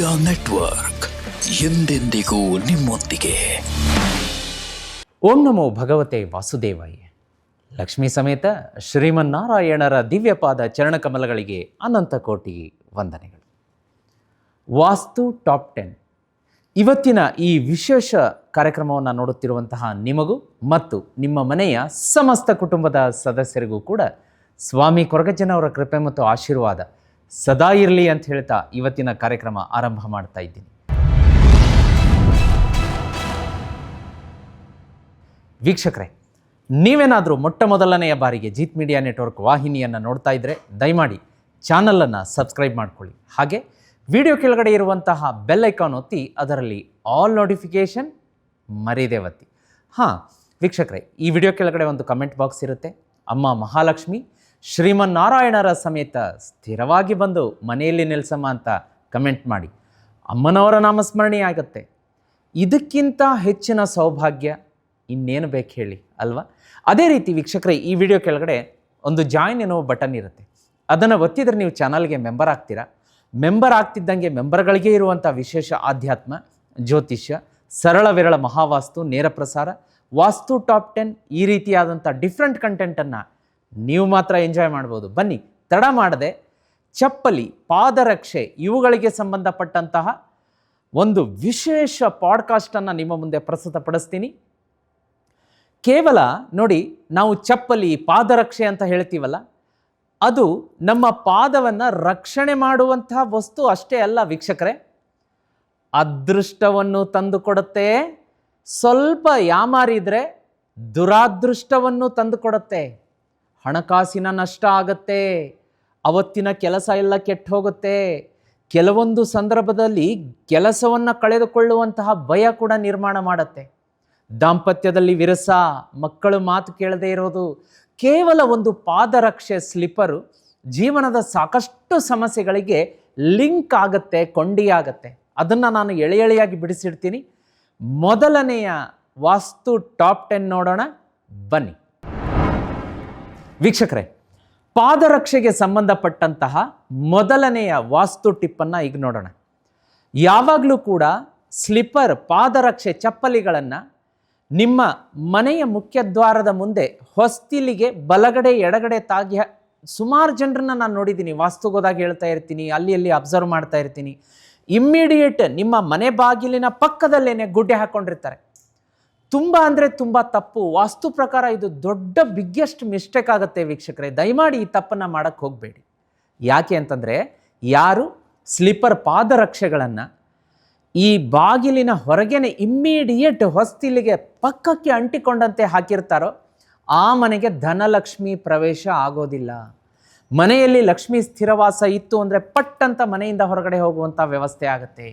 Media network ಎಂದೆಂದಿಗೂ ನಿಮ್ಮೊಂದಿಗೆ. ಓಂ ನಮೋ ಭಗವತೆ ವಾಸುದೇವಾಯ. ಲಕ್ಷ್ಮೀ ಸಮೇತ ಶ್ರೀಮನ್ನಾರಾಯಣರ ದಿವ್ಯಪಾದ ಚರಣಕಮಲಗಳಿಗೆ ಅನಂತ ಕೋಟಿ ವಂದನೆಗಳು. ವಾಸ್ತು ಟಾಪ್ 10 ಇವತ್ತಿನ ಈ ವಿಶೇಷ ಕಾರ್ಯಕ್ರಮವನ್ನು ನೋಡುತ್ತಿರುವಂತಹ ನಿಮಗೂ ಮತ್ತು ನಿಮ್ಮ ಮನೆಯ ಸಮಸ್ತ ಕುಟುಂಬದ ಸದಸ್ಯರಿಗೂ ಕೂಡ ಸ್ವಾಮಿ ಕೊರಗಜ್ಜನವರ ಕೃಪೆ ಮತ್ತು ಆಶೀರ್ವಾದ ಸದಾ ಇರಲಿ ಅಂತ ಹೇಳ್ತಾ ಇವತ್ತಿನ ಕಾರ್ಯಕ್ರಮ ಆರಂಭ ಮಾಡ್ತಾ ಇದ್ದೀನಿ. ವೀಕ್ಷಕರೇ, ನೀವೇನಾದರೂ ಮೊಟ್ಟ ಮೊದಲನೆಯ ಬಾರಿಗೆ ಜೀತ್ ಮೀಡಿಯಾ ನೆಟ್ವರ್ಕ್ ವಾಹಿನಿಯನ್ನು ನೋಡ್ತಾ ಇದ್ದರೆ ದಯಮಾಡಿ ಚಾನಲನ್ನು ಸಬ್ಸ್ಕ್ರೈಬ್ ಮಾಡ್ಕೊಳ್ಳಿ. ಹಾಗೆ ವಿಡಿಯೋ ಕೆಳಗಡೆ ಇರುವಂತಹ ಬೆಲ್ ಐಕಾನ್ ಒತ್ತಿ ಅದರಲ್ಲಿ ಆಲ್ ನೋಟಿಫಿಕೇಷನ್ ಮರೀದೆ ಒತ್ತಿ. ವೀಕ್ಷಕರೇ, ಈ ವಿಡಿಯೋ ಕೆಳಗಡೆ ಒಂದು ಕಮೆಂಟ್ ಬಾಕ್ಸ್ ಇರುತ್ತೆ. ಅಮ್ಮ ಮಹಾಲಕ್ಷ್ಮಿ ಶ್ರೀಮನ್ನಾರಾಯಣರ ಸಮೇತ ಸ್ಥಿರವಾಗಿ ಬಂದು ಮನೆಯಲ್ಲಿ ನೆಲೆಸಮ್ಮ ಅಂತ ಕಮೆಂಟ್ ಮಾಡಿ. ಅಮ್ಮನವರ ನಾಮಸ್ಮರಣೆ ಆಗುತ್ತೆ. ಇದಕ್ಕಿಂತ ಹೆಚ್ಚಿನ ಸೌಭಾಗ್ಯ ಇನ್ನೇನು ಬೇಕು ಹೇಳಿ ಅಲ್ವಾ? ಅದೇ ರೀತಿ ವೀಕ್ಷಕರೇ, ಈ ವಿಡಿಯೋ ಕೆಳಗಡೆ ಒಂದು ಜಾಯಿನ್ ಎನ್ನುವ ಬಟನ್ ಇರುತ್ತೆ. ಅದನ್ನು ಒತ್ತಿದರೆ ನೀವು ಚಾನಲ್ಗೆ ಮೆಂಬರ್ ಆಗ್ತೀರಾ. ಮೆಂಬರ್ ಆಗ್ತಿದ್ದಂಗೆ ಮೆಂಬರ್ಗಳಿಗೆ ಇರುವಂಥ ವಿಶೇಷ ಆಧ್ಯಾತ್ಮ, ಜ್ಯೋತಿಷ್ಯ, ಸರಳ ವಿರಳ ಮಹಾವಾಸ್ತು, ನೇರ ಪ್ರಸಾರ, ವಾಸ್ತು ಟಾಪ್ 10 ಈ ರೀತಿಯಾದಂಥ ಡಿಫ್ರೆಂಟ್ ಕಂಟೆಂಟನ್ನು ನೀವು ಮಾತ್ರ ಎಂಜಾಯ್ ಮಾಡ್ಬೋದು. ಬನ್ನಿ, ತಡ ಮಾಡದೆ ಚಪ್ಪಲಿ, ಪಾದರಕ್ಷೆ ಇವುಗಳಿಗೆ ಸಂಬಂಧಪಟ್ಟಂತಹ ಒಂದು ವಿಶೇಷ ಪಾಡ್ಕಾಸ್ಟನ್ನು ನಿಮ್ಮ ಮುಂದೆ ಪ್ರಸ್ತುತಪಡಿಸ್ತೀನಿ. ಕೇವಲ ನೋಡಿ, ನಾವು ಚಪ್ಪಲಿ, ಪಾದರಕ್ಷೆ ಅಂತ ಹೇಳ್ತೀವಲ್ಲ, ಅದು ನಮ್ಮ ಪಾದವನ್ನು ರಕ್ಷಣೆ ಮಾಡುವಂತಹ ವಸ್ತು ಅಷ್ಟೇ ಅಲ್ಲ ವೀಕ್ಷಕರೇ, ಅದೃಷ್ಟವನ್ನು ತಂದುಕೊಡುತ್ತೆ. ಸ್ವಲ್ಪ ಯಾಮಾರಿದರೆ ದುರಾದೃಷ್ಟವನ್ನು ತಂದುಕೊಡುತ್ತೆ. ಹಣಕಾಸಿನ ನಷ್ಟ ಆಗತ್ತೆ, ಅವತ್ತಿನ ಕೆಲಸ ಎಲ್ಲ ಕೆಟ್ಟು ಹೋಗುತ್ತೆ. ಕೆಲವೊಂದು ಸಂದರ್ಭದಲ್ಲಿ ಕೆಲಸವನ್ನು ಕಳೆದುಕೊಳ್ಳುವಂತಹ ಭಯ ಕೂಡ ನಿರ್ಮಾಣ ಮಾಡುತ್ತೆ. ದಾಂಪತ್ಯದಲ್ಲಿ ವಿರಸ, ಮಕ್ಕಳು ಮಾತು ಕೇಳದೇ ಇರೋದು. ಕೇವಲ ಒಂದು ಪಾದರಕ್ಷೆ, ಸ್ಲಿಪ್ಪರು ಜೀವನದ ಸಾಕಷ್ಟು ಸಮಸ್ಯೆಗಳಿಗೆ ಲಿಂಕ್ ಆಗುತ್ತೆ, ಕೊಂಡಿಯಾಗತ್ತೆ. ಅದನ್ನು ನಾನು ಎಳೆಯಾಗಿ ಬಿಡಿಸಿಡ್ತೀನಿ. ಮೊದಲನೆಯ ವಾಸ್ತು ಟಾಪ್ 10 ನೋಡೋಣ ಬನ್ನಿ. ವೀಕ್ಷಕರೇ, ಪಾದರಕ್ಷೆಗೆ ಸಂಬಂಧಪಟ್ಟಂತಹ ಮೊದಲನೆಯ ವಾಸ್ತು ಟಿಪ್ಪನ್ನು ಈಗ ನೋಡೋಣ. ಯಾವಾಗಲೂ ಕೂಡ ಸ್ಲಿಪ್ಪರ್, ಪಾದರಕ್ಷೆ, ಚಪ್ಪಲಿಗಳನ್ನು ನಿಮ್ಮ ಮನೆಯ ಮುಖ್ಯದ್ವಾರದ ಮುಂದೆ ಹೊಸ್ತಿಲಿಗೆ ಬಲಗಡೆ ಎಡಗಡೆ ತಾಗಿ ಸುಮಾರು ಜನರನ್ನ ನಾನು ನೋಡಿದ್ದೀನಿ. ವಾಸ್ತುಗೋದಾಗ ಹೇಳ್ತಾ ಇರ್ತೀನಿ, ಅಲ್ಲಿ ಅಬ್ಸರ್ವ್ ಮಾಡ್ತಾ ಇರ್ತೀನಿ. ಇಮ್ಮಿಡಿಯೇಟ್ ನಿಮ್ಮ ಮನೆ ಬಾಗಿಲಿನ ಪಕ್ಕದಲ್ಲೇನೆ ಗುಡ್ಡೆ ಹಾಕ್ಕೊಂಡಿರ್ತಾರೆ. ತುಂಬ ಅಂದರೆ ತುಂಬ ತಪ್ಪು. ವಾಸ್ತು ಪ್ರಕಾರ ಇದು ದೊಡ್ಡ ಬಿಗ್ಗೆಸ್ಟ್ ಮಿಸ್ಟೇಕ್ ಆಗುತ್ತೆ ವೀಕ್ಷಕರೇ. ದಯಮಾಡಿ ಈ ತಪ್ಪನ್ನು ಮಾಡೋಕ್ಕೆ ಹೋಗಬೇಡಿ. ಯಾಕೆ ಅಂತಂದರೆ, ಯಾರು ಸ್ಲಿಪ್ಪರ್, ಪಾದರಕ್ಷೆಗಳನ್ನು ಈ ಬಾಗಿಲಿನ ಹೊರಗೇನೆ ಇಮ್ಮಿಡಿಯೇಟ್ ಹೊಸ್ತಿಲಿಗೆ ಪಕ್ಕಕ್ಕೆ ಅಂಟಿಕೊಂಡಂತೆ ಹಾಕಿರ್ತಾರೋ ಆ ಮನೆಗೆ ಧನಲಕ್ಷ್ಮಿ ಪ್ರವೇಶ ಆಗೋದಿಲ್ಲ. ಮನೆಯಲ್ಲಿ ಲಕ್ಷ್ಮಿ ಸ್ಥಿರವಾಸ ಇತ್ತು ಅಂದರೆ ಪಟ್ಟಂತ ಮನೆಯಿಂದ ಹೊರಗಡೆ ಹೋಗುವಂಥ ವ್ಯವಸ್ಥೆ ಆಗುತ್ತೆ.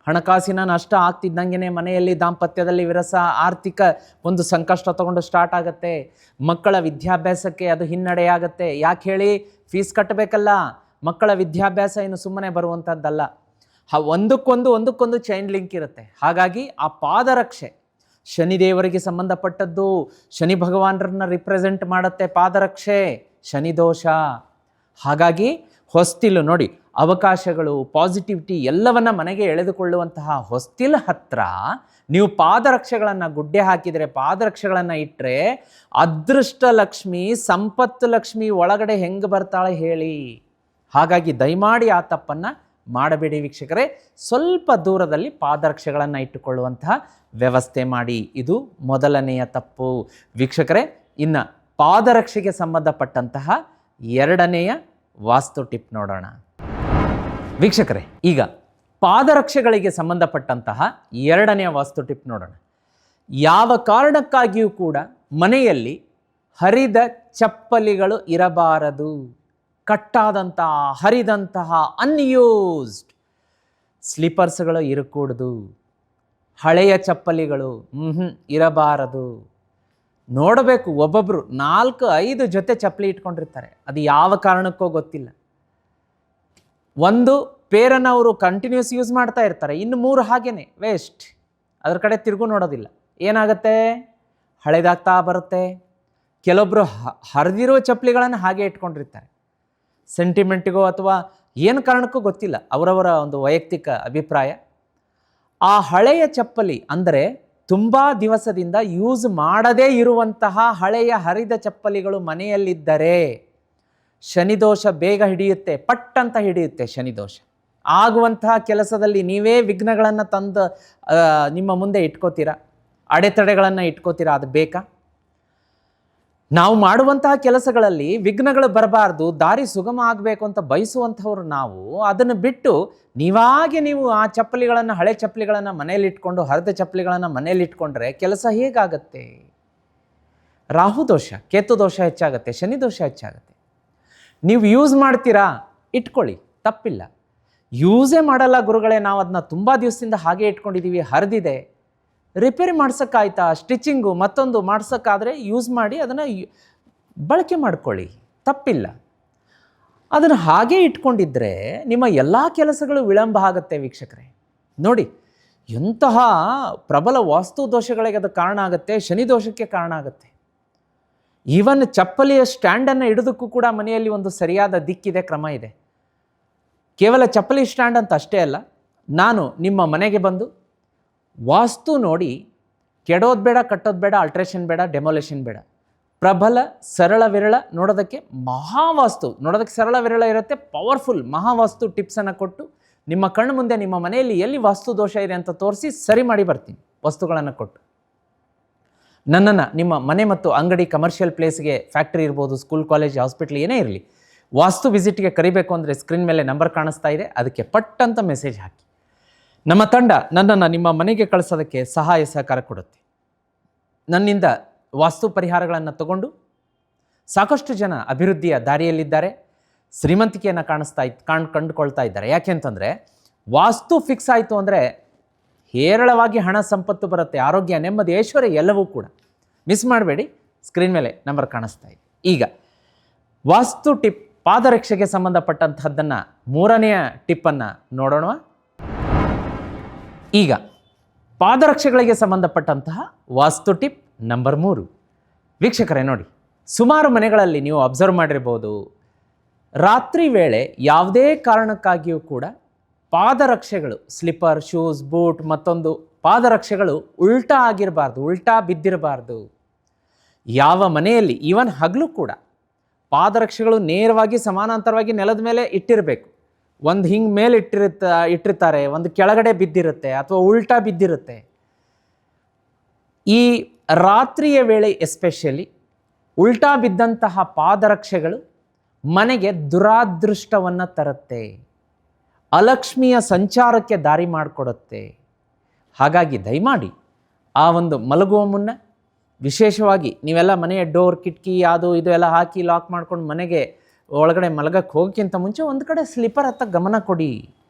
ಹಣಕಾಸಿನ ನಷ್ಟ ಆಗ್ತಿದ್ದಂಗೆ ಮನೆಯಲ್ಲಿ ದಾಂಪತ್ಯದಲ್ಲಿ ವಿರಸ, ಆರ್ಥಿಕ ಒಂದು ಸಂಕಷ್ಟ ತಗೊಂಡು ಸ್ಟಾರ್ಟ್ ಆಗುತ್ತೆ. ಮಕ್ಕಳ ವಿದ್ಯಾಭ್ಯಾಸಕ್ಕೆ ಅದು ಹಿನ್ನಡೆ ಆಗುತ್ತೆ. ಯಾಕೆ ಹೇಳಿ? ಫೀಸ್ ಕಟ್ಟಬೇಕಲ್ಲ. ಮಕ್ಕಳ ವಿದ್ಯಾಭ್ಯಾಸ ಏನು ಸುಮ್ಮನೆ ಬರುವಂಥದ್ದಲ್ಲ. ಒಂದಕ್ಕೊಂದು ಚೈನ್ ಲಿಂಕ್ ಇರುತ್ತೆ. ಹಾಗಾಗಿ ಆ ಪಾದರಕ್ಷೆ ಶನಿದೇವರಿಗೆ ಸಂಬಂಧಪಟ್ಟದ್ದು. ಶನಿ ಭಗವಾನರನ್ನ ರಿಪ್ರೆಸೆಂಟ್ ಮಾಡುತ್ತೆ ಪಾದರಕ್ಷೆ, ಶನಿ ದೋಷ. ಹಾಗಾಗಿ ಹೊಸ್ತಿಲು ನೋಡಿ, ಅವಕಾಶಗಳು, ಪಾಸಿಟಿವಿಟಿ ಎಲ್ಲವನ್ನ ಮನೆಗೆ ಎಳೆದುಕೊಳ್ಳುವಂತಹ ಹೊಸ್ತಿಲ ಹತ್ರ ನೀವು ಪಾದರಕ್ಷೆಗಳನ್ನು ಗುಡ್ಡೆ ಹಾಕಿದರೆ, ಪಾದರಕ್ಷೆಗಳನ್ನು ಇಟ್ಟರೆ ಅದೃಷ್ಟ ಲಕ್ಷ್ಮಿ, ಸಂಪತ್ತು ಲಕ್ಷ್ಮಿ ಒಳಗಡೆ ಹೆಂಗೆ ಬರ್ತಾಳೆ ಹೇಳಿ? ಹಾಗಾಗಿ ದಯಮಾಡಿ ಆ ತಪ್ಪನ್ನು ಮಾಡಬೇಡಿ ವೀಕ್ಷಕರೇ. ಸ್ವಲ್ಪ ದೂರದಲ್ಲಿ ಪಾದರಕ್ಷೆಗಳನ್ನು ಇಟ್ಟುಕೊಳ್ಳುವಂತಹ ವ್ಯವಸ್ಥೆ ಮಾಡಿ. ಇದು ಮೊದಲನೆಯ ತಪ್ಪು ವೀಕ್ಷಕರೇ. ಇನ್ನು ಪಾದರಕ್ಷೆಗೆ ಸಂಬಂಧಪಟ್ಟಂತಹ ಎರಡನೆಯ ವಾಸ್ತು ಟಿಪ್ ನೋಡೋಣ ವೀಕ್ಷಕರೇ. ಈಗ ಪಾದರಕ್ಷೆಗಳಿಗೆ ಸಂಬಂಧಪಟ್ಟಂತಹ ಎರಡನೆಯ ವಾಸ್ತು ಟಿಪ್ ನೋಡೋಣ. ಯಾವ ಕಾರಣಕ್ಕಾಗಿಯೂ ಕೂಡ ಮನೆಯಲ್ಲಿ ಹರಿದ ಚಪ್ಪಲಿಗಳು ಇರಬಾರದು. ಕಟ್ಟಾದಂತಹ, ಹರಿದಂತಹ, ಅನ್ಯೂಸ್ಡ್ ಸ್ಲಿಪ್ಪರ್ಸ್ಗಳು ಇರಕೂಡದು. ಹಳೆಯ ಚಪ್ಪಲಿಗಳು ಇರಬಾರದು. ನೋಡಬೇಕು, ಒಬ್ಬೊಬ್ಬರು 4-5 ಜೊತೆ ಚಪ್ಪಲಿ ಇಟ್ಕೊಂಡಿರ್ತಾರೆ. ಅದು ಯಾವ ಕಾರಣಕ್ಕೋ ಗೊತ್ತಿಲ್ಲ. ಒಂದು ಪೇರನ್ನು ಅವರು ಕಂಟಿನ್ಯೂಸ್ ಯೂಸ್ ಮಾಡ್ತಾ ಇರ್ತಾರೆ, ಇನ್ನು 3 ಹಾಗೇನೆ ವೇಸ್ಟ್. ಅದರ ಕಡೆ ತಿರುಗು ನೋಡೋದಿಲ್ಲ. ಏನಾಗುತ್ತೆ? ಹಳೆದಾಗ್ತಾ ಬರುತ್ತೆ. ಕೆಲವೊಬ್ಬರು ಹರಿದಿರೋ ಚಪ್ಪಲಿಗಳನ್ನು ಹಾಗೆ ಇಟ್ಕೊಂಡಿರ್ತಾರೆ. ಸೆಂಟಿಮೆಂಟಿಗೋ ಅಥವಾ ಏನು ಕಾರಣಕ್ಕೂ ಗೊತ್ತಿಲ್ಲ, ಅವರವರ ಒಂದು ವೈಯಕ್ತಿಕ ಅಭಿಪ್ರಾಯ. ಆ ಹಳೆಯ ಚಪ್ಪಲಿ ಅಂದರೆ ತುಂಬ ದಿವಸದಿಂದ ಯೂಸ್ ಮಾಡದೇ ಇರುವಂತಹ ಹಳೆಯ ಹರಿದ ಚಪ್ಪಲಿಗಳು ಮನೆಯಲ್ಲಿದ್ದರೆ ಶನಿದೋಷ ಬೇಗ ಹಿಡಿಯುತ್ತೆ, ಪಟ್ ಅಂತ ಹಿಡಿಯುತ್ತೆ ಶನಿದೋಷ. ಆಗುವಂತಹ ಕೆಲಸದಲ್ಲಿ ನೀವೇ ವಿಘ್ನಗಳನ್ನು ತಂದು ನಿಮ್ಮ ಮುಂದೆ ಇಟ್ಕೋತೀರಾ, ಅಡೆತಡೆಗಳನ್ನು ಇಟ್ಕೋತೀರಾ. ಅದು ಬೇಕಾ? ನಾವು ಮಾಡುವಂತಹ ಕೆಲಸಗಳಲ್ಲಿ ವಿಘ್ನಗಳು ಬರಬಾರ್ದು, ದಾರಿ ಸುಗಮ ಆಗಬೇಕು ಅಂತ ಬಯಸುವಂಥವ್ರು ನಾವು. ಅದನ್ನು ಬಿಟ್ಟು ನೀವು ಆ ಚಪ್ಪಲಿಗಳನ್ನು, ಹಳೆ ಚಪ್ಪಲಿಗಳನ್ನು ಮನೇಲಿ ಇಟ್ಕೊಂಡು, ಹರಿದ ಚಪ್ಪಲಿಗಳನ್ನು ಮನೇಲಿ ಇಟ್ಕೊಂಡ್ರೆ ಕೆಲಸ ಹೇಗಾಗತ್ತೆ? ರಾಹು ದೋಷ, ಕೇತು ದೋಷ ಹೆಚ್ಚಾಗತ್ತೆ, ಶನಿ ದೋಷ ಹೆಚ್ಚಾಗತ್ತೆ. ನೀವು ಯೂಸ್ ಮಾಡ್ತೀರಾ, ಇಟ್ಕೊಳ್ಳಿ, ತಪ್ಪಿಲ್ಲ. ಯೂಸೇ ಮಾಡಲ್ಲ ಗುರುಗಳೇ, ನಾವು ಅದನ್ನ ತುಂಬ ದಿವಸದಿಂದ ಹಾಗೆ ಇಟ್ಕೊಂಡಿದ್ದೀವಿ, ಹರಿದಿದೆ, ರಿಪೇರಿ ಮಾಡ್ಸೋಕ್ಕಾಯ್ತಾ? ಸ್ಟಿಚಿಂಗು ಮತ್ತೊಂದು ಮಾಡ್ಸೋಕ್ಕಾದರೆ ಯೂಸ್ ಮಾಡಿ ಅದನ್ನು ಬಳಕೆ ಮಾಡ್ಕೊಳ್ಳಿ, ತಪ್ಪಿಲ್ಲ. ಅದನ್ನು ಹಾಗೇ ಇಟ್ಕೊಂಡಿದ್ದರೆ ನಿಮ್ಮ ಎಲ್ಲ ಕೆಲಸಗಳು ವಿಳಂಬ ಆಗುತ್ತೆ ವೀಕ್ಷಕರೇ. ನೋಡಿ, ಎಂತಹ ಪ್ರಬಲ ವಾಸ್ತು ದೋಷಗಳಿಗೆ ಅದು ಕಾರಣ ಆಗುತ್ತೆ, ಶನಿ ದೋಷಕ್ಕೆ ಕಾರಣ ಆಗುತ್ತೆ. ಈವನ್ ಚಪ್ಪಲಿಯ ಸ್ಟ್ಯಾಂಡನ್ನು ಇಡೋದಕ್ಕೂ ಕೂಡ ಮನೆಯಲ್ಲಿ ಒಂದು ಸರಿಯಾದ ದಿಕ್ಕಿದೆ, ಕ್ರಮ ಇದೆ. ಕೇವಲ ಚಪ್ಪಲಿ ಸ್ಟ್ಯಾಂಡ್ ಅಂತ ಅಷ್ಟೇ ಅಲ್ಲ, ನಾನು ನಿಮ್ಮ ಮನೆಗೆ ಬಂದು ವಾಸ್ತು ನೋಡಿ, ಕೆಡೋದು ಬೇಡ, ಕಟ್ಟೋದು ಬೇಡ, ಅಲ್ಟ್ರೇಷನ್ ಬೇಡ, ಡೆಮೊಲೇಷನ್ ಬೇಡ, ಪ್ರಬಲ ಸರಳ ವಿರಳ, ನೋಡೋದಕ್ಕೆ ಮಹಾವಾಸ್ತು, ನೋಡೋದಕ್ಕೆ ಸರಳ ವಿರಳ ಇರುತ್ತೆ, ಪವರ್ಫುಲ್ ಮಹಾವಾಸ್ತು ಟಿಪ್ಸನ್ನು ಕೊಟ್ಟು ನಿಮ್ಮ ಕಣ್ಣು ಮುಂದೆ ನಿಮ್ಮ ಮನೆಯಲ್ಲಿ ಎಲ್ಲಿ ವಾಸ್ತು ದೋಷ ಇದೆ ಅಂತ ತೋರಿಸಿ ಸರಿ ಮಾಡಿ ಬರ್ತೀನಿ, ವಸ್ತುಗಳನ್ನು ಕೊಟ್ಟು. ನನ್ನನ್ನು ನಿಮ್ಮ ಮನೆ ಮತ್ತು ಅಂಗಡಿ, ಕಮರ್ಷಿಯಲ್ ಪ್ಲೇಸ್ಗೆ, ಫ್ಯಾಕ್ಟ್ರಿ ಇರ್ಬೋದು, ಸ್ಕೂಲ್, ಕಾಲೇಜ್, ಹಾಸ್ಪಿಟ್ಲ್ ಏನೇ ಇರಲಿ, ವಾಸ್ತು ವಿಸಿಟ್ಗೆ ಕರಿಬೇಕು ಅಂದರೆ ಸ್ಕ್ರೀನ್ ಮೇಲೆ ನಂಬರ್ ಕಾಣಿಸ್ತಾ ಇದೆ, ಅದಕ್ಕೆ ಪಟ್ ಅಂತ ಮೆಸೇಜ್ ಹಾಕಿ. ನಮ್ಮ ತಂಡ ನನ್ನನ್ನು ನಿಮ್ಮ ಮನೆಗೆ ಕಳಿಸೋದಕ್ಕೆ ಸಹಾಯ ಸಹಕಾರ ಕೊಡುತ್ತೆ. ನನ್ನಿಂದ ವಾಸ್ತು ಪರಿಹಾರಗಳನ್ನು ತಗೊಂಡು ಸಾಕಷ್ಟು ಜನ ಅಭಿವೃದ್ಧಿಯ ದಾರಿಯಲ್ಲಿದ್ದಾರೆ, ಶ್ರೀಮಂತಿಕೆಯನ್ನು ಕಂಡುಕೊಳ್ತಾ ಇದ್ದಾರೆ. ಯಾಕೆ ಅಂತಂದರೆ ವಾಸ್ತು ಫಿಕ್ಸ್ ಆಯಿತು ಅಂದರೆ ಹೇರಳವಾಗಿ ಹಣ ಸಂಪತ್ತು ಬರುತ್ತೆ, ಆರೋಗ್ಯ, ನೆಮ್ಮದಿ, ಐಶ್ವರ್ಯ ಎಲ್ಲವೂ ಕೂಡ. ಮಿಸ್ ಮಾಡಬೇಡಿ, ಸ್ಕ್ರೀನ್ ಮೇಲೆ ನಂಬರ್ ಕಾಣಿಸ್ತಾ ಇದೆ. ಈಗ ವಾಸ್ತು ಟಿಪ್, ಪಾದರಕ್ಷೆಗೆ ಸಂಬಂಧಪಟ್ಟಂತಹದ್ದನ್ನು ಮೂರನೆಯ ಟಿಪ್ಪನ್ನು ನೋಡೋಣ. ಈಗ ಪಾದರಕ್ಷೆಗಳಿಗೆ ಸಂಬಂಧಪಟ್ಟಂತಹ ವಾಸ್ತು ಟಿಪ್ ನಂಬರ್ 3. ವೀಕ್ಷಕರೇ ನೋಡಿ, ಸುಮಾರು ಮನೆಗಳಲ್ಲಿ ನೀವು ಅಬ್ಸರ್ವ್ ಮಾಡಿರ್ಬೋದು, ರಾತ್ರಿ ವೇಳೆ ಯಾವುದೇ ಕಾರಣಕ್ಕಾಗಿಯೂ ಕೂಡ ಪಾದರಕ್ಷೆಗಳು, ಸ್ಲಿಪ್ಪರ್, ಶೂಸ್, ಬೂಟ್, ಮತ್ತೊಂದು ಪಾದರಕ್ಷೆಗಳು ಉಲ್ಟಾ ಆಗಿರಬಾರ್ದು, ಉಲ್ಟಾ ಬಿದ್ದಿರಬಾರ್ದು. ಯಾವ ಮನೆಯಲ್ಲಿ ಈವನ್ ಹಗಲು ಕೂಡ ಪಾದರಕ್ಷೆಗಳು ನೇರವಾಗಿ ಸಮಾನಾಂತರವಾಗಿ ನೆಲದ ಮೇಲೆ ಇಟ್ಟಿರಬೇಕು. ಒಂದು ಹಿಂಗೆ ಮೇಲೆ ಇಟ್ಟಿರ್ತಾರೆ, ಒಂದು ಕೆಳಗಡೆ ಬಿದ್ದಿರುತ್ತೆ, ಅಥವಾ ಉಲ್ಟಾ ಬಿದ್ದಿರುತ್ತೆ. ಈ ರಾತ್ರಿಯ ವೇಳೆ ಎಸ್ಪೆಷಲಿ ಉಲ್ಟಾ ಬಿದ್ದಂತಹ ಪಾದರಕ್ಷೆಗಳು ಮನೆಗೆ ದುರಾದೃಷ್ಟವನ್ನು ತರುತ್ತೆ, ಅಲಕ್ಷ್ಮಿಯ ಸಂಚಾರಕ್ಕೆ ದಾರಿ ಮಾಡಿಕೊಡುತ್ತೆ. ಹಾಗಾಗಿ ದಯಮಾಡಿ ಆ ಒಂದು ಮಲಗುವ ಮುನ್ನ, ವಿಶೇಷವಾಗಿ ನೀವೆಲ್ಲ ಮನೆಯ ಡೋರ್, ಕಿಟಕಿ ಅದು ಇದು ಎಲ್ಲ ಹಾಕಿ ಲಾಕ್ ಮಾಡ್ಕೊಂಡು ಮನೆಗೆ ಒಳಗಡೆ ಮಲಗಕ್ಕೆ ಹೋಗೋಕ್ಕಿಂತ ಮುಂಚೆ ಒಂದು ಕಡೆ ಸ್ಲಿಪ್ಪರ್ ಹತ್ತ ಗಮನ ಕೊಡಿ.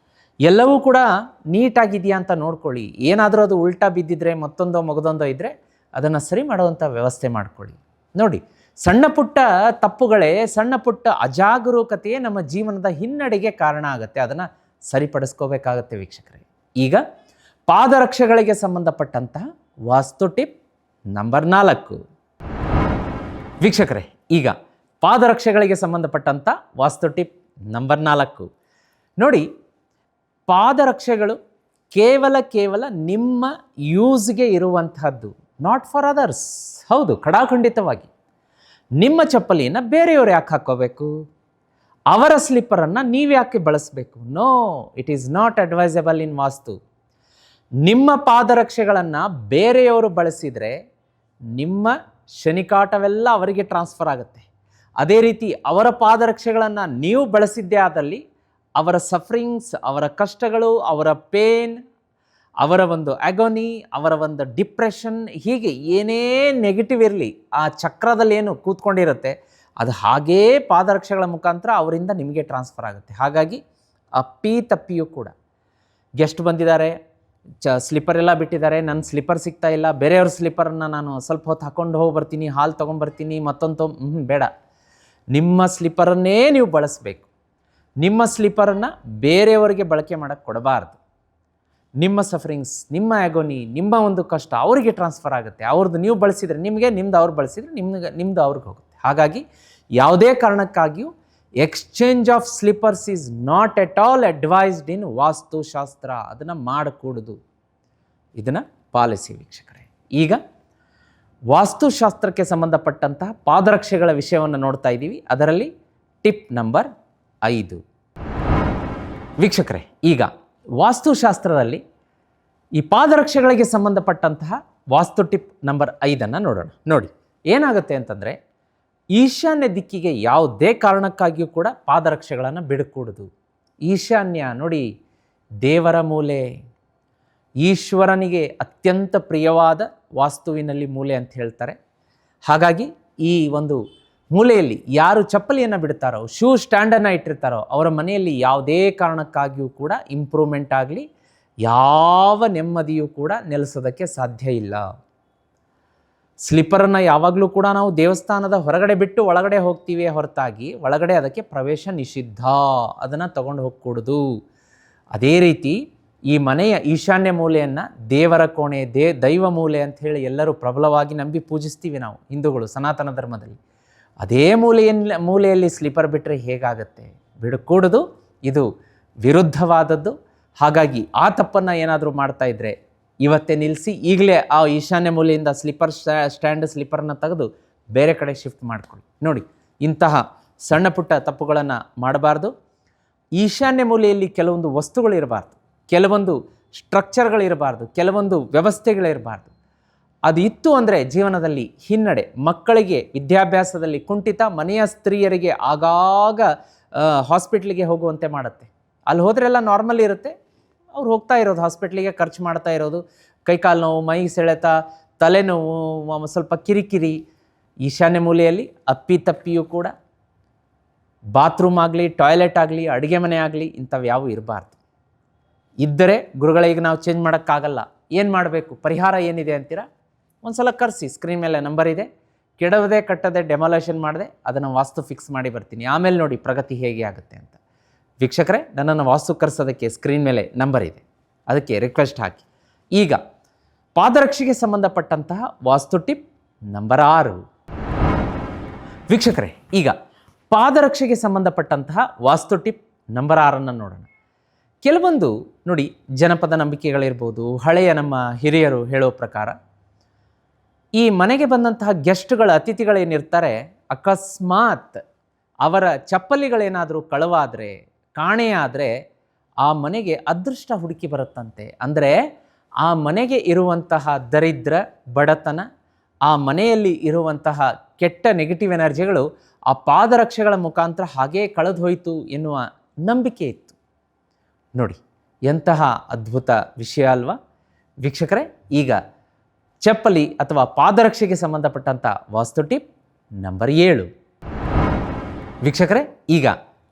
ಎಲ್ಲವೂ ಕೂಡ ನೀಟಾಗಿದೆಯಾ ಅಂತ ನೋಡ್ಕೊಳ್ಳಿ. ಏನಾದರೂ ಅದು ಉಲ್ಟಾ ಬಿದ್ದಿದ್ರೆ, ಮತ್ತೊಂದೋ ಮಗದೊಂದೋ ಇದ್ದರೆ ಅದನ್ನು ಸರಿ ಮಾಡುವಂಥ ವ್ಯವಸ್ಥೆ ಮಾಡ್ಕೊಳ್ಳಿ. ನೋಡಿ, ಸಣ್ಣ ಪುಟ್ಟ ತಪ್ಪುಗಳೇ, ಸಣ್ಣ ಪುಟ್ಟ ಅಜಾಗರೂಕತೆಯೇ ನಮ್ಮ ಜೀವನದ ಹಿನ್ನಡೆಗೆ ಕಾರಣ ಆಗುತ್ತೆ. ಅದನ್ನು ಸರಿಪಡಿಸ್ಕೋಬೇಕಾಗತ್ತೆ ವೀಕ್ಷಕರೇ. ಈಗ ಪಾದರಕ್ಷೆಗಳಿಗೆ ಸಂಬಂಧಪಟ್ಟಂತಹ ವಾಸ್ತು ಟಿಪ್ ನಂಬರ್ 4. ವೀಕ್ಷಕರೇ, ಈಗ ಪಾದರಕ್ಷೆಗಳಿಗೆ ಸಂಬಂಧಪಟ್ಟಂಥ ವಾಸ್ತು ಟಿಪ್ ನಂಬರ್ 4 ನೋಡಿ. ಪಾದರಕ್ಷೆಗಳು ಕೇವಲ ನಿಮ್ಮ ಯೂಸ್ಗೆ ಇರುವಂತಹದ್ದು, ನಾಟ್ ಫಾರ್ ಅದರ್ಸ್. ಹೌದು, ಖಡಾಖಂಡಿತವಾಗಿ ನಿಮ್ಮ ಚಪ್ಪಲಿಯನ್ನು ಬೇರೆಯವರು ಯಾಕೆ ಹಾಕ್ಕೋಬೇಕು? ಅವರ ಸ್ಲಿಪ್ಪರನ್ನು ನೀವು ಯಾಕೆ ಬಳಸಬೇಕು? No, it is not advisable in vastu. ನಿಮ್ಮ ಪಾದರಕ್ಷೆಗಳನ್ನು ಬೇರೆಯವರು ಬಳಸಿದರೆ ನಿಮ್ಮ ಶನಿಕಾಟವೆಲ್ಲ ಅವರಿಗೆ ಟ್ರಾನ್ಸ್ಫರ್ ಆಗುತ್ತೆ. ಅದೇ ರೀತಿ ಅವರ ಪಾದರಕ್ಷೆಗಳನ್ನು ನೀವು ಬಳಸಿದ್ದೇ ಆದಲ್ಲಿ ಅವರ ಸಫರಿಂಗ್ಸ್, ಅವರ ಕಷ್ಟಗಳು, ಅವರ ಪೇನ್, ಅವರ ಒಂದು ಅಗೋನಿ, ಅವರ ಒಂದು ಡಿಪ್ರೆಷನ್, ಹೀಗೆ ಏನೇ ನೆಗೆಟಿವ್ ಇರಲಿ, ಆ ಚಕ್ರದಲ್ಲಿ ಏನು ಕೂತ್ಕೊಂಡಿರುತ್ತೆ ಅದು ಹಾಗೇ ಪಾದರಕ್ಷೆಗಳ ಮುಖಾಂತರ ಅವರಿಂದ ನಿಮಗೆ ಟ್ರಾನ್ಸ್ಫರ್ ಆಗುತ್ತೆ. ಹಾಗಾಗಿ ತಪ್ಪಿಯೂ ಕೂಡ ಗೆಸ್ಟ್ ಬಂದಿದ್ದಾರೆ, ಸ್ಲಿಪ್ಪರ್ ಎಲ್ಲ ಬಿಟ್ಟಿದ್ದಾರೆ, ನನ್ನ ಸ್ಲಿಪ್ಪರ್ ಸಿಗ್ತಾ ಇಲ್ಲ, ಬೇರೆಯವ್ರ ಸ್ಲಿಪ್ಪರನ್ನು ನಾನು ಸ್ವಲ್ಪ ಹೊತ್ತು ಹಾಕ್ಕೊಂಡು ಹೋಗಿ ಬರ್ತೀನಿ, ಹಾಲು ತೊಗೊಂಬರ್ತೀನಿ, ಮತ್ತೊಂದು ಬೇಡ. ನಿಮ್ಮ ಸ್ಲಿಪ್ಪರನ್ನೇ ನೀವು ಬಳಸಬೇಕು. ನಿಮ್ಮ ಸ್ಲಿಪ್ಪರನ್ನು ಬೇರೆಯವರಿಗೆ ಬಳಕೆ ಮಾಡೋಕ್ಕೆ ಕೊಡಬಾರ್ದು. ನಿಮ್ಮ ಸಫರಿಂಗ್ಸ್, ನಿಮ್ಮ ಆಗೋನಿ, ನಿಮ್ಮ ಒಂದು ಕಷ್ಟ ಅವರಿಗೆ ಟ್ರಾನ್ಸ್ಫರ್ ಆಗುತ್ತೆ. ಅವ್ರದ್ದು ನೀವು ಬಳಸಿದರೆ ನಿಮಗೆ, ನಿಮ್ದು ಅವ್ರು ಬಳಸಿದರೆ ನಿಮ್ದು ಅವ್ರಿಗೆ ಹೋಗುತ್ತೆ. ಹಾಗಾಗಿ ಯಾವುದೇ ಕಾರಣಕ್ಕಾಗಿಯೂ exchange of slippers is not at all advised in vastushastra. ಅದನ್ನು ಮಾಡಕೂಡದು, ಇದನ್ನು ಪಾಲಿಸಿ ವೀಕ್ಷಕರೇ. ಈಗ ವಾಸ್ತುಶಾಸ್ತ್ರಕ್ಕೆ ಸಂಬಂಧಪಟ್ಟಂತಹ ಪಾದರಕ್ಷೆಗಳ ವಿಷಯವನ್ನು ನೋಡ್ತಾ ಇದ್ದೀವಿ. ಅದರಲ್ಲಿ ಟಿಪ್ ನಂಬರ್ 5 ವೀಕ್ಷಕರೇ. ಈಗ ವಾಸ್ತುಶಾಸ್ತ್ರದಲ್ಲಿ ಈ ಪಾದರಕ್ಷೆಗಳಿಗೆ ಸಂಬಂಧಪಟ್ಟಂತಹ ವಾಸ್ತು ಟಿಪ್ ನಂಬರ್ 5 ನೋಡೋಣ. ನೋಡಿ, ಏನಾಗುತ್ತೆ ಅಂತಂದರೆ, ಈಶಾನ್ಯ ದಿಕ್ಕಿಗೆ ಯಾವುದೇ ಕಾರಣಕ್ಕಾಗಿಯೂ ಕೂಡ ಪಾದರಕ್ಷೆಗಳನ್ನು ಬಿಡಕೂಡದು. ಈಶಾನ್ಯ ನೋಡಿ, ದೇವರ ಮೂಲೆ, ಈಶ್ವರನಿಗೆ ಅತ್ಯಂತ ಪ್ರಿಯವಾದ ವಾಸ್ತುವಿನಲ್ಲಿ ಮೂಲೆ ಅಂತ ಹೇಳ್ತಾರೆ. ಹಾಗಾಗಿ ಈ ಒಂದು ಮೂಲೆಯಲ್ಲಿ ಯಾರು ಚಪ್ಪಲಿಯನ್ನು ಬಿಡ್ತಾರೋ, ಶೂ ಸ್ಟ್ಯಾಂಡನ್ನು ಇಟ್ಟಿರ್ತಾರೋ, ಅವರ ಮನೆಯಲ್ಲಿ ಯಾವುದೇ ಕಾರಣಕ್ಕಾಗಿಯೂ ಕೂಡ ಇಂಪ್ರೂವ್ಮೆಂಟ್ ಆಗಲಿ, ಯಾವ ನೆಮ್ಮದಿಯೂ ಕೂಡ ನೆಲೆಸೋದಕ್ಕೆ ಸಾಧ್ಯ ಇಲ್ಲ. ಸ್ಲಿಪ್ಪರನ್ನು ಯಾವಾಗಲೂ ಕೂಡ ನಾವು ದೇವಸ್ಥಾನದ ಹೊರಗಡೆ ಬಿಟ್ಟು ಒಳಗಡೆ ಹೋಗ್ತೀವಿ ಹೊರತಾಗಿ ಒಳಗಡೆ ಅದಕ್ಕೆ ಪ್ರವೇಶ ನಿಷಿದ್ಧ, ಅದನ್ನು ತಗೊಂಡು ಹೋಗಕೂಡದು. ಅದೇ ರೀತಿ ಈ ಮನೆಯ ಈಶಾನ್ಯ ಮೂಲೆಯನ್ನು ದೇವರ ಕೋಣೆ, ದೈವ ಮೂಲೆ ಅಂತ ಹೇಳಿ ಎಲ್ಲರೂ ಪ್ರಬಲವಾಗಿ ನಂಬಿ ಪೂಜಿಸ್ತೀವಿ ನಾವು ಹಿಂದೂಗಳು ಸನಾತನ ಧರ್ಮದಲ್ಲಿ. ಅದೇ ಮೂಲೆಯಲ್ಲಿ ಸ್ಲಿಪ್ಪರ್ ಬಿಟ್ಟರೆ ಹೇಗಾಗತ್ತೆ? ಬಿಡಕೂಡದು, ಇದು ವಿರುದ್ಧವಾದದ್ದು. ಹಾಗಾಗಿ ಆ ತಪ್ಪನ್ನು ಏನಾದರೂ ಮಾಡ್ತಾ ಇದ್ದರೆ ಇವತ್ತೇ ನಿಲ್ಲಿಸಿ, ಈಗಲೇ ಆ ಈಶಾನ್ಯ ಮೂಲೆಯಿಂದ ಸ್ಲಿಪ್ಪರ್ನ ತೆಗೆದು ಬೇರೆ ಕಡೆ ಶಿಫ್ಟ್ ಮಾಡ್ಕೊಳ್ಳಿ. ನೋಡಿ, ಇಂತಹ ಸಣ್ಣ ಪುಟ್ಟ ತಪ್ಪುಗಳನ್ನು ಮಾಡಬಾರ್ದು. ಈಶಾನ್ಯ ಮೂಲೆಯಲ್ಲಿ ಕೆಲವೊಂದು ವಸ್ತುಗಳಿರಬಾರ್ದು, ಕೆಲವೊಂದು ಸ್ಟ್ರಕ್ಚರ್ಗಳಿರಬಾರ್ದು, ಕೆಲವೊಂದು ವ್ಯವಸ್ಥೆಗಳಿರಬಾರ್ದು. ಅದು ಇತ್ತು ಅಂದರೆ ಜೀವನದಲ್ಲಿ ಹಿನ್ನಡೆ, ಮಕ್ಕಳಿಗೆ ವಿದ್ಯಾಭ್ಯಾಸದಲ್ಲಿ ಕುಂಠಿತ, ಮನೆಯ ಸ್ತ್ರೀಯರಿಗೆ ಆಗಾಗ ಹಾಸ್ಪಿಟ್ಲಿಗೆ ಹೋಗುವಂತೆ ಮಾಡುತ್ತೆ. ಅಲ್ಲಿ ಹೋದ್ರೆಲ್ಲ ನಾರ್ಮಲ್ ಇರುತ್ತೆ, ಅವ್ರು ಹೋಗ್ತಾ ಇರೋದು ಹಾಸ್ಪಿಟ್ಲಿಗೆ, ಖರ್ಚು ಮಾಡ್ತಾ ಇರೋದು, ಕೈಕಾಲು ನೋವು, ಮೈ ಸೆಳೆತ, ತಲೆನೋವು, ಸ್ವಲ್ಪ ಕಿರಿಕಿರಿ. ಈಶಾನ್ಯ ಮೂಲೆಯಲ್ಲಿ ಅಪ್ಪಿತಪ್ಪಿಯೂ ಕೂಡ ಬಾತ್ರೂಮ್ ಆಗಲಿ, ಟಾಯ್ಲೆಟ್ ಆಗಲಿ, ಅಡುಗೆ ಮನೆ ಆಗಲಿ ಇಂಥವ್ಯಾವು ಇರಬಾರ್ದು. ಇದ್ದರೆ ಗುರುಗಳಿಗೆ ನಾವು ಚೇಂಜ್ ಮಾಡೋಕ್ಕಾಗಲ್ಲ, ಏನು ಮಾಡಬೇಕು, ಪರಿಹಾರ ಏನಿದೆ ಅಂತೀರಾ? ಒಂದು ಸಲ ಕರೆಸಿ, ಸ್ಕ್ರೀನ್ ಮೇಲೆ ನಂಬರ್ ಇದೆ, ಕೆಡವದೆ ಕಟ್ಟದೆ ಡೆಮಾಲೇಷನ್ ಮಾಡದೆ ಅದನ್ನು ವಾಸ್ತು ಫಿಕ್ಸ್ ಮಾಡಿ ಬರ್ತೀನಿ. ಆಮೇಲೆ ನೋಡಿ ಪ್ರಗತಿ ಹೇಗೆ ಆಗುತ್ತೆ ಅಂತ. ವೀಕ್ಷಕರೇ, ನನ್ನನ್ನು ವಾಸ್ತು ಕರೆಸೋದಕ್ಕೆ ಸ್ಕ್ರೀನ್ ಮೇಲೆ ನಂಬರ್ ಇದೆ, ಅದಕ್ಕೆ ರಿಕ್ವೆಸ್ಟ್ ಹಾಕಿ. ಈಗ ಪಾದರಕ್ಷೆಗೆ ಸಂಬಂಧಪಟ್ಟಂತಹ ವಾಸ್ತು ಟಿಪ್ ನಂಬರ್ 6 ವೀಕ್ಷಕರೇ. ಈಗ ಪಾದರಕ್ಷೆಗೆ ಸಂಬಂಧಪಟ್ಟಂತಹ ವಾಸ್ತು ಟಿಪ್ ನಂಬರ್ 6 ನೋಡೋಣ. ಕೆಲವೊಂದು ನೋಡಿ, ಜನಪದ ನಂಬಿಕೆಗಳಿರ್ಬೋದು, ಹಳೆಯ ನಮ್ಮ ಹಿರಿಯರು ಹೇಳೋ ಪ್ರಕಾರ ಈ ಮನೆಗೆ ಬಂದಂತಹ ಗೆಸ್ಟ್ಗಳ ಅತಿಥಿಗಳೇನಿರ್ತಾರೆ, ಅಕಸ್ಮಾತ್ ಅವರ ಚಪ್ಪಲಿಗಳೇನಾದರೂ ಕಳವಾದರೆ, ಕಾಣೆಯಾದರೆ ಆ ಮನೆಗೆ ಅದೃಷ್ಟ ಹುಡುಕಿ ಬರುತ್ತಂತೆ. ಅಂದರೆ ಆ ಮನೆಗೆ ಇರುವಂತಹ ದರಿದ್ರ, ಬಡತನ, ಆ ಮನೆಯಲ್ಲಿ ಇರುವಂತಹ ಕೆಟ್ಟ ನೆಗೆಟಿವ್ ಎನರ್ಜಿಗಳು ಆ ಪಾದರಕ್ಷೆಗಳ ಮುಖಾಂತರ ಹಾಗೇ ಕಳೆದು ಹೋಯಿತು ಎನ್ನುವ ನಂಬಿಕೆ ಇತ್ತು. ನೋಡಿ, ಎಂತಹ ಅದ್ಭುತ ವಿಷಯ ಅಲ್ವಾ ವೀಕ್ಷಕರೇ. ಈಗ ಚಪ್ಪಲಿ ಅಥವಾ ಪಾದರಕ್ಷೆಗೆ ಸಂಬಂಧಪಟ್ಟಂಥ ವಾಸ್ತು ಟಿಪ್ ನಂಬರ್ 7 ವೀಕ್ಷಕರೇ. ಈಗ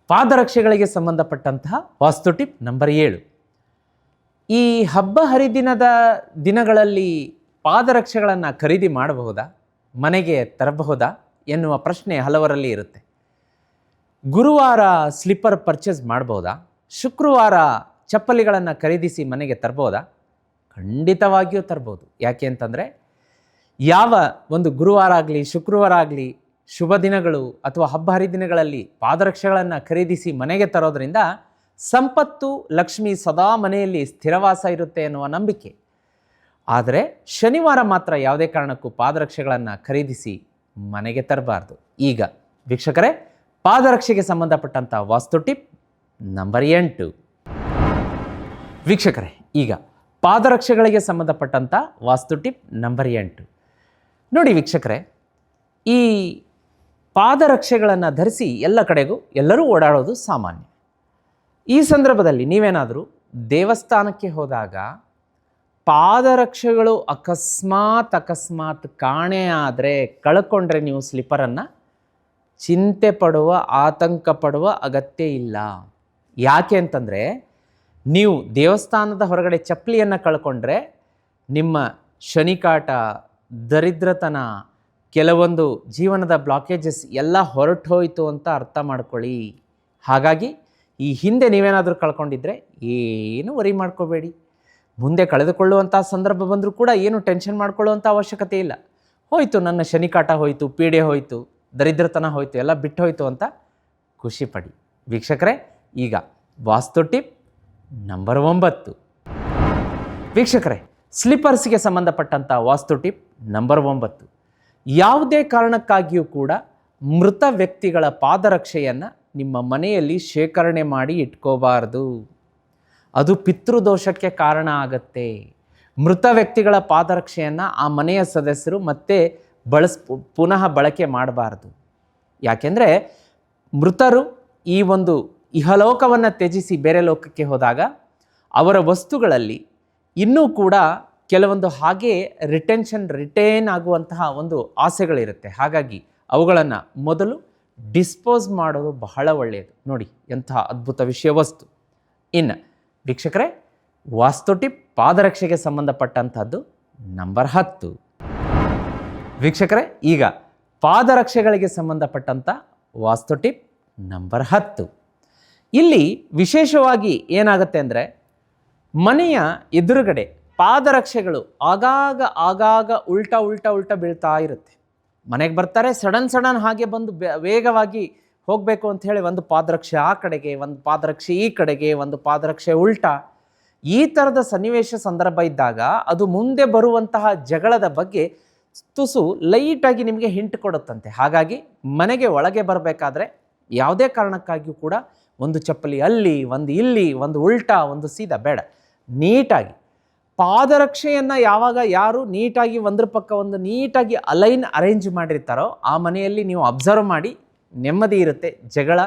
ಪಾದರಕ್ಷೆಗಳಿಗೆ ಸಂಬಂಧಪಟ್ಟಂತಹ ವಾಸ್ತು ಟಿಪ್ ನಂಬರ್ 7. ಈ ಹಬ್ಬ ಹರಿದಿನದ ದಿನಗಳಲ್ಲಿ ಪಾದರಕ್ಷೆಗಳನ್ನು ಖರೀದಿ ಮಾಡಬಹುದಾ, ಮನೆಗೆ ತರಬಹುದಾ ಎನ್ನುವ ಪ್ರಶ್ನೆ ಹಲವರಲ್ಲಿ ಇರುತ್ತೆ. ಗುರುವಾರ ಸ್ಲಿಪ್ಪರ್ ಪರ್ಚೇಸ್ ಮಾಡ್ಬೋದಾ, ಶುಕ್ರವಾರ ಚಪ್ಪಲಿಗಳನ್ನು ಖರೀದಿಸಿ ಮನೆಗೆ ತರ್ಬೋದಾ? ಖಂಡಿತವಾಗಿಯೂ ತರ್ಬೋದು. ಯಾಕೆ ಅಂತಂದರೆ, ಯಾವ ಒಂದು ಗುರುವಾರ ಆಗಲಿ, ಶುಕ್ರವಾರ ಆಗಲಿ, ಶುಭ ದಿನಗಳು ಅಥವಾ ಹಬ್ಬ ಹರಿದಿನಗಳಲ್ಲಿ ಪಾದರಕ್ಷೆಗಳನ್ನು ಖರೀದಿಸಿ ಮನೆಗೆ ತರೋದರಿಂದ ಸಂಪತ್ತು, ಲಕ್ಷ್ಮಿ ಸದಾ ಮನೆಯಲ್ಲಿ ಸ್ಥಿರವಾಸ ಇರುತ್ತೆ ಎನ್ನುವ ನಂಬಿಕೆ. ಆದರೆ ಶನಿವಾರ ಮಾತ್ರ ಯಾವುದೇ ಕಾರಣಕ್ಕೂ ಪಾದರಕ್ಷೆಗಳನ್ನು ಖರೀದಿಸಿ ಮನೆಗೆ ತರಬಾರ್ದು. ಈಗ ವೀಕ್ಷಕರೇ, ಪಾದರಕ್ಷೆಗೆ ಸಂಬಂಧಪಟ್ಟಂಥ ವಾಸ್ತು ಟಿಪ್ ನಂಬರ್ 8 ವೀಕ್ಷಕರೇ. ಈಗ ಪಾದರಕ್ಷೆಗಳಿಗೆ ಸಂಬಂಧಪಟ್ಟಂಥ ವಾಸ್ತು ಟಿಪ್ ನಂಬರ್ 8 ನೋಡಿ ವೀಕ್ಷಕರೇ. ಈ ಪಾದರಕ್ಷೆಗಳನ್ನು ಧರಿಸಿ ಎಲ್ಲ ಕಡೆಗೂ ಎಲ್ಲರೂ ಓಡಾಡೋದು ಸಾಮಾನ್ಯ. ಈ ಸಂದರ್ಭದಲ್ಲಿ ನೀವೇನಾದರೂ ದೇವಸ್ಥಾನಕ್ಕೆ ಹೋದಾಗ ಪಾದರಕ್ಷೆಗಳು ಅಕಸ್ಮಾತ್ ಕಾಣೆ ಆದರೆ, ಕಳ್ಕೊಂಡ್ರೆ ನೀವು ಸ್ಲಿಪ್ಪರನ್ನು ಚಿಂತೆ ಪಡುವ, ಆತಂಕ ಪಡುವ ಅಗತ್ಯ ಇಲ್ಲ. ಯಾಕೆ ಅಂತಂದರೆ, ನೀವು ದೇವಸ್ಥಾನದ ಹೊರಗಡೆ ಚಪ್ಪಲಿಯನ್ನು ಕಳ್ಕೊಂಡ್ರೆ ನಿಮ್ಮ ಶನಿಕಾಟ, ದರಿದ್ರತನ, ಕೆಲವೊಂದು ಜೀವನದ ಬ್ಲಾಕೇಜಸ್ ಎಲ್ಲ ಹೊರಟು ಹೋಯಿತು ಅಂತ ಅರ್ಥ ಮಾಡ್ಕೊಳ್ಳಿ. ಹಾಗಾಗಿ ಈ ಹಿಂದೆ ನೀವೇನಾದರೂ ಕಳ್ಕೊಂಡಿದ್ರೆ ಏನು ವರಿ ಮಾಡ್ಕೋಬೇಡಿ. ಮುಂದೆ ಕಳೆದುಕೊಳ್ಳುವಂಥ ಸಂದರ್ಭ ಬಂದರೂ ಕೂಡ ಏನು ಟೆನ್ಷನ್ ಮಾಡ್ಕೊಳ್ಳುವಂಥ ಅವಶ್ಯಕತೆ ಇಲ್ಲ. ಹೋಯಿತು, ನನ್ನ ಶನಿಕಾಟ ಹೋಯಿತು, ಪೀಡೆ ಹೋಯಿತು, ದರಿದ್ರತನ ಹೋಯಿತು, ಎಲ್ಲ ಬಿಟ್ಟು ಹೋಯಿತು ಅಂತ ಖುಷಿಪಡಿ. ವೀಕ್ಷಕರೇ, ಈಗ ವಾಸ್ತು ಟಿಪ್ ನಂಬರ್ 9. ವೀಕ್ಷಕರೇ, ಸ್ಲಿಪ್ಪರ್ಸ್ಗೆ ಸಂಬಂಧಪಟ್ಟಂಥ ವಾಸ್ತು ಟಿಪ್ ನಂಬರ್ 9. ಯಾವುದೇ ಕಾರಣಕ್ಕಾಗಿಯೂ ಕೂಡ ಮೃತ ವ್ಯಕ್ತಿಗಳ ಪಾದರಕ್ಷೆಯನ್ನು ನಿಮ್ಮ ಮನೆಯಲ್ಲಿ ಶೇಖರಣೆ ಮಾಡಿ ಇಟ್ಕೋಬಾರ್ದು. ಅದು ಪಿತೃದೋಷಕ್ಕೆ ಕಾರಣ ಆಗತ್ತೆ. ಮೃತ ವ್ಯಕ್ತಿಗಳ ಪಾದರಕ್ಷೆಯನ್ನು ಆ ಮನೆಯ ಸದಸ್ಯರು ಮತ್ತೆ ಪುನಃ ಬಳಕೆ ಮಾಡಬಾರ್ದು. ಯಾಕೆಂದರೆ ಮೃತರು ಈ ಒಂದು ಇಹಲೋಕವನ್ನು ತ್ಯಜಿಸಿ ಬೇರೆ ಲೋಕಕ್ಕೆ ಹೋದಾಗ ಅವರ ವಸ್ತುಗಳಲ್ಲಿ ಇನ್ನೂ ಕೂಡ ಕೆಲವೊಂದು ಹಾಗೆ ರಿಟೇನ್ ಆಗುವಂತಹ ಒಂದು ಆಸೆಗಳಿರುತ್ತೆ. ಹಾಗಾಗಿ ಅವುಗಳನ್ನು ಮೊದಲು ಡಿಸ್ಪೋಸ್ ಮಾಡೋದು ಬಹಳ ಒಳ್ಳೆಯದು. ನೋಡಿ ಎಂತಹ ಅದ್ಭುತ ವಿಷಯ ವಸ್ತು. ಇನ್ನು ವೀಕ್ಷಕರೇ, ವಾಸ್ತು ಟಿಪ್ ಪಾದರಕ್ಷೆಗೆ ಸಂಬಂಧಪಟ್ಟಂಥದ್ದು ನಂಬರ್ 10. ವೀಕ್ಷಕರೇ, ಈಗ ಪಾದರಕ್ಷೆಗಳಿಗೆ ಸಂಬಂಧಪಟ್ಟಂಥ ವಾಸ್ತು ಟಿಪ್ ನಂಬರ್ 10. ಇಲ್ಲಿ ವಿಶೇಷವಾಗಿ ಏನಾಗುತ್ತೆ ಅಂದರೆ, ಮನೆಯ ಎದುರುಗಡೆ ಪಾದರಕ್ಷೆಗಳು ಆಗಾಗ ಉಲ್ಟಾ ಬೀಳ್ತಾ ಇರುತ್ತೆ. ಮನೆಗೆ ಬರ್ತಾರೆ, ಸಡನ್ ಹಾಗೆ ಬಂದು ವೇಗವಾಗಿ ಹೋಗಬೇಕು ಅಂತ ಹೇಳಿ ಒಂದು ಪಾದರಕ್ಷೆ ಆ ಕಡೆಗೆ, ಒಂದು ಪಾದರಕ್ಷೆ ಈ ಕಡೆಗೆ, ಒಂದು ಪಾದರಕ್ಷೆ ಉಲ್ಟಾ, ಈ ಥರದ ಸನ್ನಿವೇಶ ಸಂದರ್ಭ ಇದ್ದಾಗ ಅದು ಮುಂದೆ ಬರುವಂತಹ ಜಗಳದ ಬಗ್ಗೆ ತುಸು ಲೈಟಾಗಿ ನಿಮಗೆ ಹಿಂಟ್ ಕೊಡುತ್ತಂತೆ. ಹಾಗಾಗಿ ಮನೆಗೆ ಒಳಗೆ ಬರಬೇಕಾದ್ರೆ ಯಾವುದೇ ಕಾರಣಕ್ಕಾಗಿಯೂ ಕೂಡ ಒಂದು ಚಪ್ಪಲಿ ಅಲ್ಲಿ, ಒಂದು ಇಲ್ಲಿ, ಒಂದು ಉಲ್ಟಾ, ಒಂದು ಸೀದಾ ಬೇಡ. ನೀಟಾಗಿ ಪಾದರಕ್ಷೆಯನ್ನು ಯಾರು ನೀಟಾಗಿ ಒಂದ್ರ ಪಕ್ಕ ಒಂದು ನೀಟಾಗಿ ಅರೇಂಜ್ ಮಾಡಿರ್ತಾರೋ ಆ ಮನೆಯಲ್ಲಿ ನೀವು ಅಬ್ಸರ್ವ್ ಮಾಡಿ, ನೆಮ್ಮದಿ ಇರುತ್ತೆ, ಜಗಳ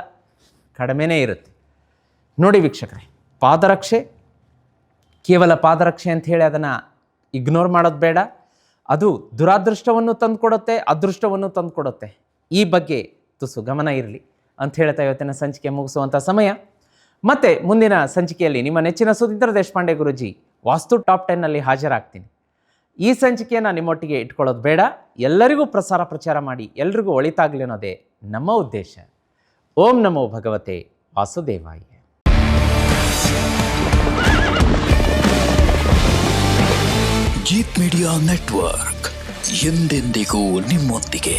ಕಡಿಮೆನೇ ಇರುತ್ತೆ. ನೋಡಿ ವೀಕ್ಷಕರೇ, ಪಾದರಕ್ಷೆ ಕೇವಲ ಪಾದರಕ್ಷೆ ಅಂತ ಹೇಳಿ ಅದನ್ನು ಇಗ್ನೋರ್ ಮಾಡೋದು ಬೇಡ. ಅದು ದುರಾದೃಷ್ಟವನ್ನು ತಂದುಕೊಡುತ್ತೆ, ಅದೃಷ್ಟವನ್ನು ತಂದುಕೊಡುತ್ತೆ. ಈ ಬಗ್ಗೆ ತುಸು ಗಮನ ಇರಲಿ ಅಂತ ಹೇಳ್ತಾ ಇವತ್ತಿನ ಸಂಚಿಕೆ ಮುಗಿಸುವಂಥ ಸಮಯ. ಮತ್ತೆ ಮುಂದಿನ ಸಂಚಿಕೆಯಲ್ಲಿ ನಿಮ್ಮ ನೆಚ್ಚಿನ ಸುಧೀಂದ್ರ ದೇಶಪಾಂಡೆ ಗುರೂಜಿ ವಾಸ್ತು ಟಾಪ್ 10ನಲ್ಲಿ ಹಾಜರಾಗ್ತೀನಿ. ಈ ಸಂಚಿಕೆಯನ್ನು ನಿಮ್ಮೊಟ್ಟಿಗೆ ಇಟ್ಕೊಳ್ಳೋದು ಬೇಡ, ಎಲ್ಲರಿಗೂ ಪ್ರಚಾರ ಮಾಡಿ ಎಲ್ರಿಗೂ ಒಳಿತಾಗಲಿ ಅನ್ನೋದೇ ನಮ್ಮ ಉದ್ದೇಶ. ಓಂ ನಮೋ ಭಗವತೆ ವಾಸುದೇವಾಯ. ಜೀತ್ ಮೀಡಿಯಾ ನೆಟ್ವರ್ಕ್ ಎಂದೆಂದಿಗೂ ನಿಮ್ಮೊಂದಿಗೆ.